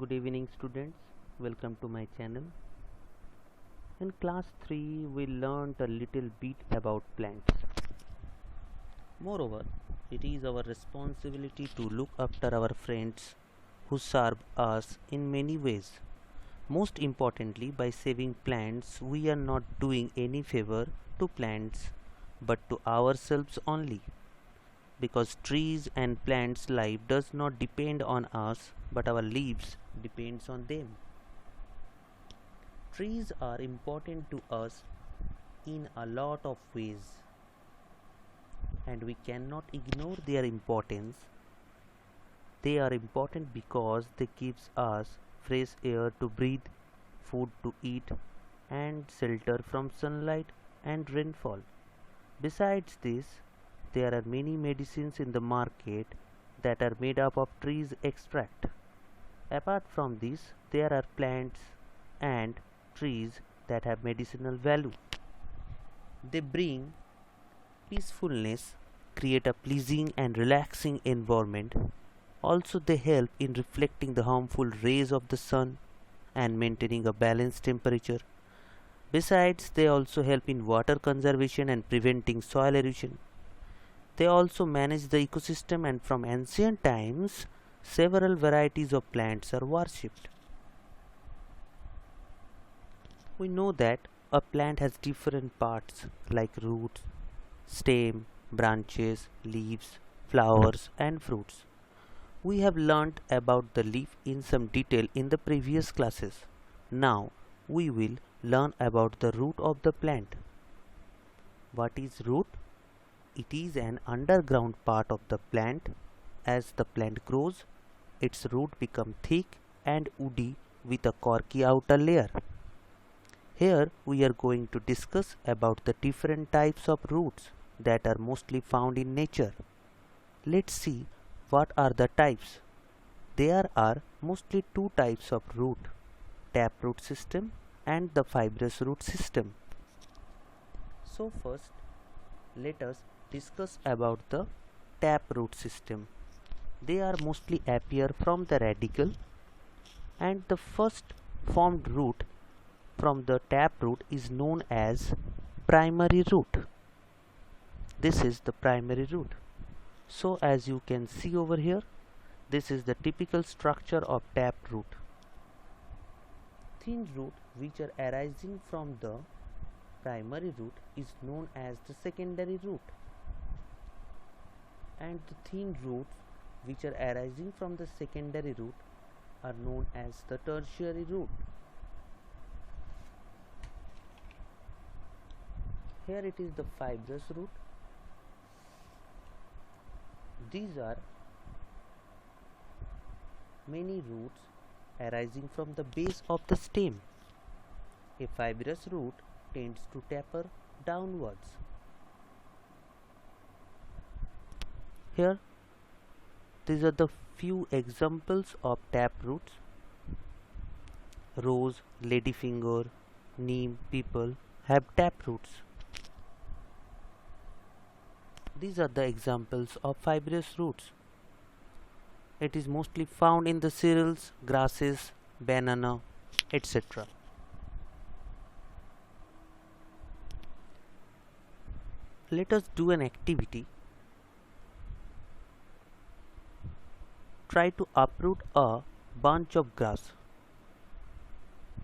Good evening students, welcome to my channel. In class 3 we learned a little bit about plants. Moreover, it is our responsibility to look after our friends who serve us in many ways. Most importantly, by saving plants we are not doing any favor to plants but to ourselves only. Because trees and plants' life does not depend on us but our lives depends on them. Trees are important to us in a lot of ways and we cannot ignore their importance. They are important because they gives us fresh air to breathe, food to eat and shelter from sunlight and rainfall. Besides this, there are many medicines in the market that are made up of trees extract. Apart from this, there are plants and trees that have medicinal value. They bring peacefulness, create a pleasing and relaxing environment. Also, they help in reflecting the harmful rays of the sun and maintaining a balanced temperature. Besides, they also help in water conservation and preventing soil erosion. They also manage the ecosystem, and from ancient times, several varieties of plants are worshipped. We know that a plant has different parts like roots, stem, branches, leaves, flowers and fruits. We have learnt about the leaf in some detail in the previous classes. Now we will learn about the root of the plant. What is root? It is an underground part of the plant. As the plant grows, its root become thick and woody with a corky outer layer. Here we are going to discuss about the different types of roots that are mostly found in nature. Let's see what are the types. There are mostly two types of root, taproot system and the fibrous root system. So first, let us discuss about the taproot system. They are mostly appear from the radicle, and the first formed root from the taproot is known as primary root. This is the primary root. So as you can see over here, this is the typical structure of taproot. Thin root which are arising from the primary root is known as the secondary root, and the thin roots which are arising from the secondary root are known as the tertiary root. Here it is the fibrous root. These are many roots arising from the base of the stem. A fibrous root tends to taper downwards. Here, these are the few examples of taproots. Rose, ladyfinger, neem, peepal have taproots. These are the examples of fibrous roots. It is mostly found in the cereals, grasses, banana, etc. Let us do an activity. Try to uproot a bunch of grass.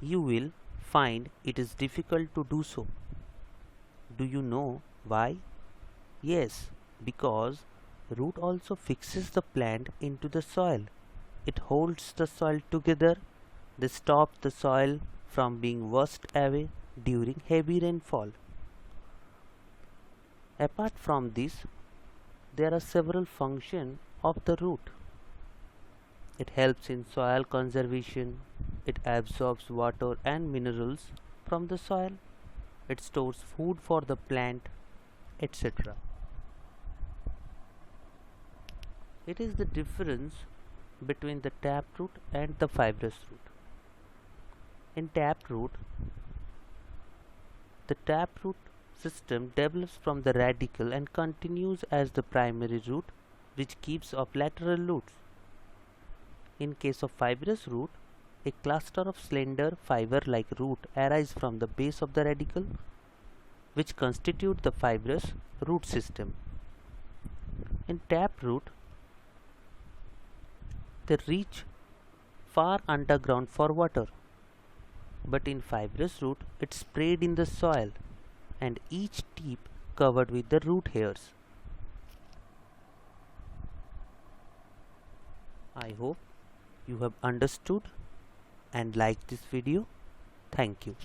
You will find it is difficult to do so. Do you know why? Yes, because root also fixes the plant into the soil. It holds the soil together. They stop the soil from being washed away during heavy rainfall. Apart from this, there are several functions of the root. It helps in soil conservation. It absorbs water and minerals from the soil. It stores food for the plant, etc. It is the difference between the taproot and the fibrous root. In taproot, the taproot system develops from the radicle and continues as the primary root, which keeps off lateral roots. In case of fibrous root, a cluster of slender fiber-like root arise from the base of the radicle, which constitute the fibrous root system. In taproot, they reach far underground for water, but in fibrous root it sprayed in the soil and each tip covered with the root hairs. I hope you have understood and liked this video. Thank you.